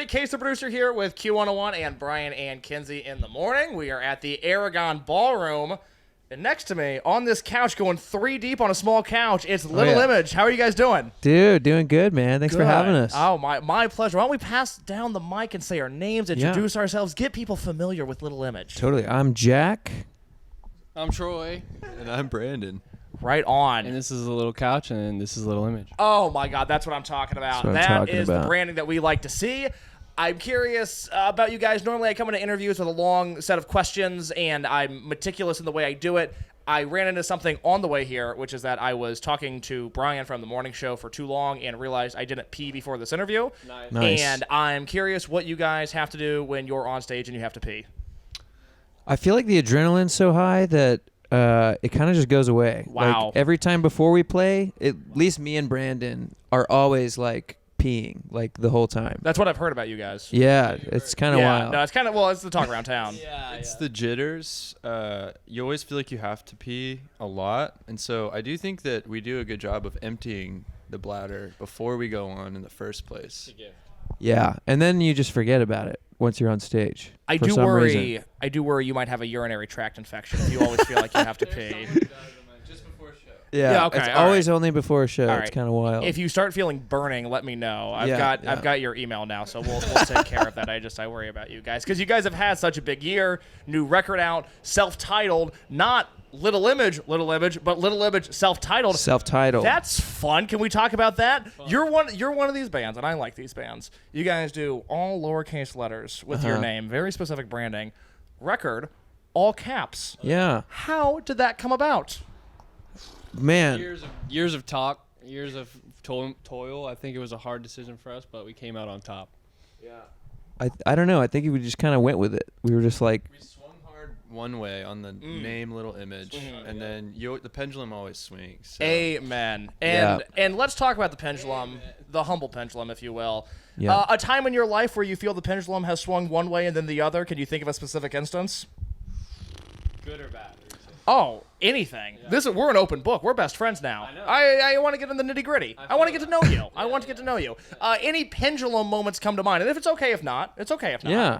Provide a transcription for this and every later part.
Case the Producer here with Q101 and Brian and Kinsey in the morning. We are at the Aragon Ballroom. And next to me, on this couch, going 3 deep on a small couch, it's Little Image. How are you guys doing? Dude, doing good, man. Thanks for having us. Oh, my pleasure. Why don't we pass down the mic and say our names, introduce ourselves, get people familiar with Little Image. Totally. I'm Jack. I'm Troy. And I'm Brandon. Right on. And this is a little couch, and this is Little Image. Oh, my God. That's what I'm talking about. That is the branding that we like to see. I'm curious about you guys. Normally, I come into interviews with a long set of questions, and I'm meticulous in the way I do it. I ran into something on the way here, which is that I was talking to Brian from the morning show for too long and realized I didn't pee before this interview. Nice. And I'm curious what you guys have to do when you're on stage and you have to pee. I feel like the adrenaline's so high that it kind of just goes away. Wow. Like, every time before we play, at least me and Brandon are always like peeing like the whole time. That's what I've heard about you guys. Yeah, it's kind of wild. No, it's kind of, well, it's the talk around town. It's the jitters. You always feel like you have to pee a lot. And so I do think that we do a good job of emptying the bladder before we go on in the first place. Yeah, and then you just forget about it once you're on stage. I do worry you might have a urinary tract infection if you always feel like you have to pee. Just before show. Yeah, okay, it's all always only before a show. All It's right. kind of wild. If you start feeling burning, let me know. I've got your email now, so we'll take care of that. I worry about you guys because you guys have had such a big year, new record out, self-titled, not Little Image, but Little Image self-titled. Self-titled. That's fun. Can we talk about that? You're one of these bands, and I like these bands. You guys do all lowercase letters with your name, very specific branding. Record, all caps. Yeah. How did that come about? Man. Years of talk, years of toil. I think it was a hard decision for us, but we came out on top. Yeah. I don't know. I think we just kind of went with it. We were just like... We swung hard one way on the name Little Image, and then the pendulum always swings. So. Amen. And let's talk about the pendulum, the humble pendulum, if you will. Yeah. A time in your life where you feel the pendulum has swung one way and then the other. Can you think of a specific instance? Good or bad? Oh, anything. Yeah. We're an open book. We're best friends now. I know. I want to get in the nitty-gritty. I want to get to know you. I want to get to know you. Any pendulum moments come to mind? And if it's okay if not, it's okay if not. Yeah.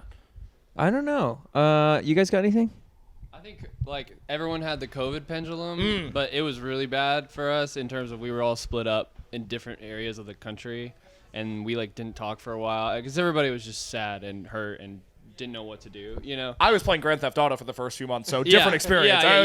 I don't know. You guys got anything? I think like everyone had the COVID pendulum, but it was really bad for us in terms of we were all split up in different areas of the country, and we like didn't talk for a while because everybody was just sad and hurt and didn't know what to do, you know. I was playing Grand Theft Auto for the first few months, so different experience. Yeah, I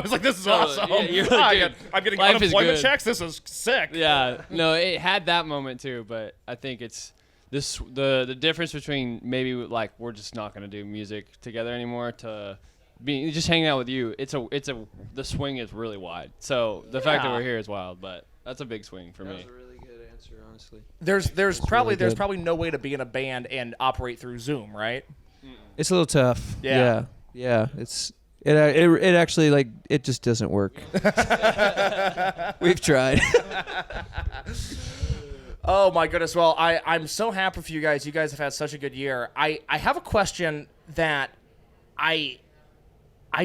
was like, this is awesome. Yeah, you're like, I'm getting life unemployment checks. This is sick. Yeah, no, it had that moment too, but I think it's the difference between maybe like we're just not gonna do music together anymore to being just hanging out with you. The swing is really wide. So the fact that we're here is wild, but that's a big swing for me. That was a really good answer, honestly. There's probably no way to be in a band and operate through Zoom, right? It's a little tough. Yeah. Yeah. It actually like it just doesn't work. We've tried. Oh my goodness. Well, I'm so happy for you guys. You guys have had such a good year. I have a question that I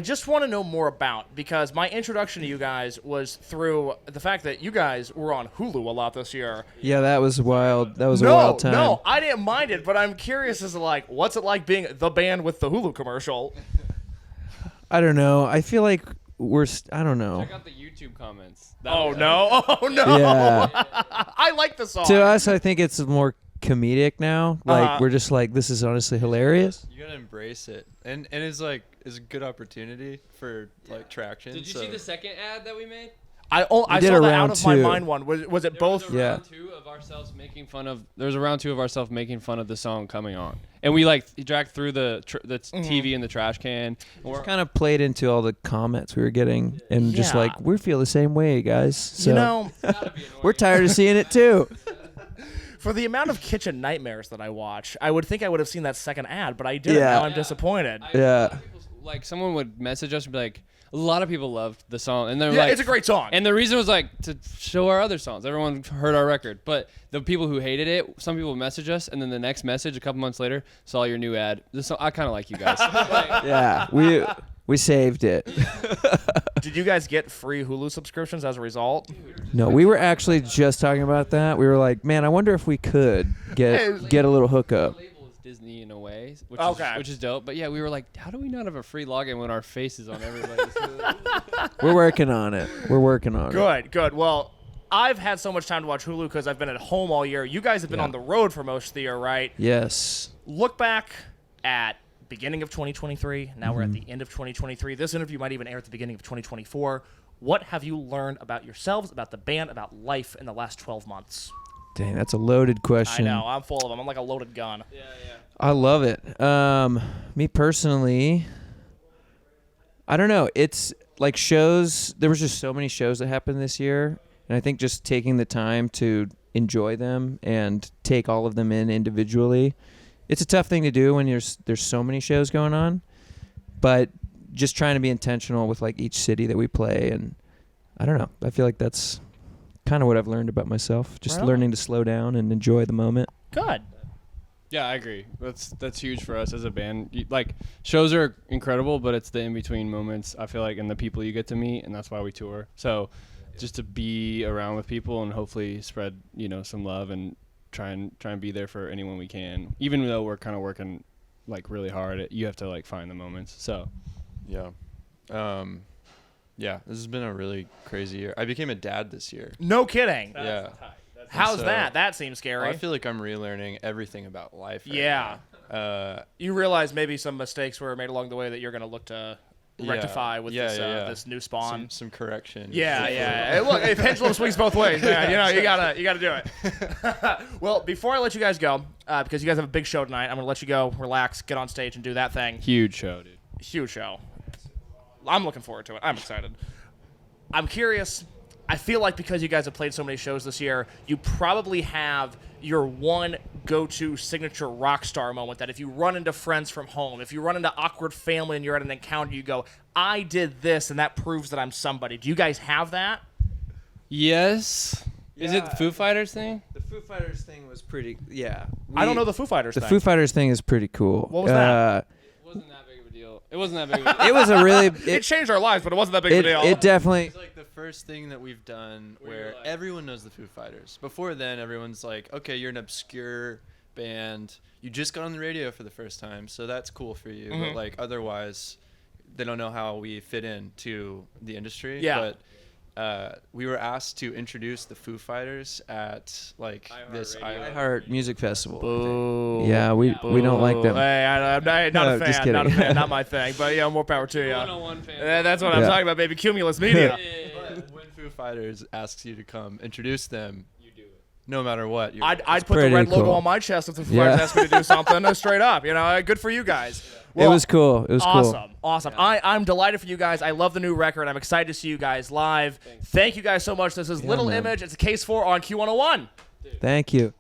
just want to know more about because my introduction to you guys was through the fact that you guys were on Hulu a lot this year. Yeah, that was wild. That was a wild time. No, I didn't mind it, but I'm curious as to like, what's it like being the band with the Hulu commercial? I don't know. I feel like I don't know. Check out the YouTube comments. Oh no. Yeah. I like the song. To us, I think it's more comedic now. Like we're just like, this is honestly hilarious. You gotta embrace it, and it's like it's a good opportunity for like traction. Did you see the second ad that we made? I saw the out of my mind one. Was it both? There was a round two of ourselves making fun of. There was a round two of ourselves making fun of the song coming on, and we like dragged through the TV in the trash can. Just kind of played into all the comments we were getting, and just like we feel the same way, guys. So you know, we're tired of seeing it too. For the amount of kitchen nightmares that I watch, I would think I would have seen that second ad, but I didn't. Now I'm disappointed. Like someone would message us and be like, a lot of people loved the song, and they're yeah, like, it's a great song. And the reason was like to show our other songs. Everyone heard our record, but the people who hated it, some people would message us, and then the next message a couple months later saw your new ad. I kind of like you guys. Yeah, we saved it. Did you guys get free Hulu subscriptions as a result? No, we were actually just talking about that. We were like, man, I wonder if we could get a little hookup. Disney in a way, which is dope. But yeah, we were like, how do we not have a free login when our face is on everybody's? We're working on it. Good. Well, I've had so much time to watch Hulu because I've been at home all year. You guys have been on the road for most of the year, right? Yes. Look back at beginning of 2023. Now we're at the end of 2023. This interview might even air at the beginning of 2024. What have you learned about yourselves, about the band, about life in the last 12 months? Dang, that's a loaded question. I know. I'm full of them. I'm like a loaded gun. Yeah. I love it. Me personally, I don't know. It's like shows. There was just so many shows that happened this year, and I think just taking the time to enjoy them and take all of them in individually. It's a tough thing to do when there's so many shows going on, but just trying to be intentional with like each city that we play, and I don't know. I feel like that's kind of what I've learned about myself. Just learning to slow down and enjoy the moment. Good. Yeah, I agree. That's huge for us as a band. Like, shows are incredible, but it's the in-between moments, I feel like, and the people you get to meet, and that's why we tour. So just to be around with people and hopefully spread, some love and try and be there for anyone we can. Even though we're kind of working, like, really hard, you have to, like, find the moments. So. Yeah. This has been a really crazy year. I became a dad this year. No kidding. Yeah. How's that? That seems scary. I feel like I'm relearning everything about life. Right now. You realize maybe some mistakes were made along the way that you're going to look to rectify with this new spawn. Some correction. Yeah. Hey, look, a pendulum swings both ways, man. You gotta do it. Well, before I let you guys go, because you guys have a big show tonight, I'm gonna let you go, relax, get on stage, and do that thing. Huge show, dude. Huge show. I'm looking forward to it. I'm excited. I'm curious. I feel like because you guys have played so many shows this year, you probably have your one go-to signature rock star moment that if you run into friends from home, if you run into awkward family and you're at an encounter, you go, I did this, and that proves that I'm somebody. Do you guys have that? Yes. Is it the Foo Fighters thing? The Foo Fighters thing was pretty, I don't know the Foo Fighters thing. The Foo Fighters thing is pretty cool. What was that? It wasn't that big of a deal. It wasn't that big of a deal. It was a really... It changed our lives, but it wasn't that big of a deal. It definitely... It's like the first thing that we've done where everyone knows the Foo Fighters. Before then, everyone's like, okay, you're an obscure band. You just got on the radio for the first time, so that's cool for you. Mm-hmm. But like otherwise, they don't know how we fit into the industry. Yeah. But we were asked to introduce the Foo Fighters at like this iHeart Music Festival. Boo. Yeah, we don't like them. Hey, I'm not a fan. Just kidding. Not a fan. Not my thing. But yeah, more power to you. 101 fan. That's what I'm talking about, baby. Cumulus Media. But when Foo Fighters asks you to come introduce them, you do it. No matter what. I'd put the red logo on my chest if the Foo Fighters asked me to do something. Straight up. Good for you guys. Well, it was cool. It was awesome. Yeah. I'm delighted for you guys. I love the new record. I'm excited to see you guys live. Thank you guys so much. This is Little Image. It's a Case 4 on Q101. Thank you.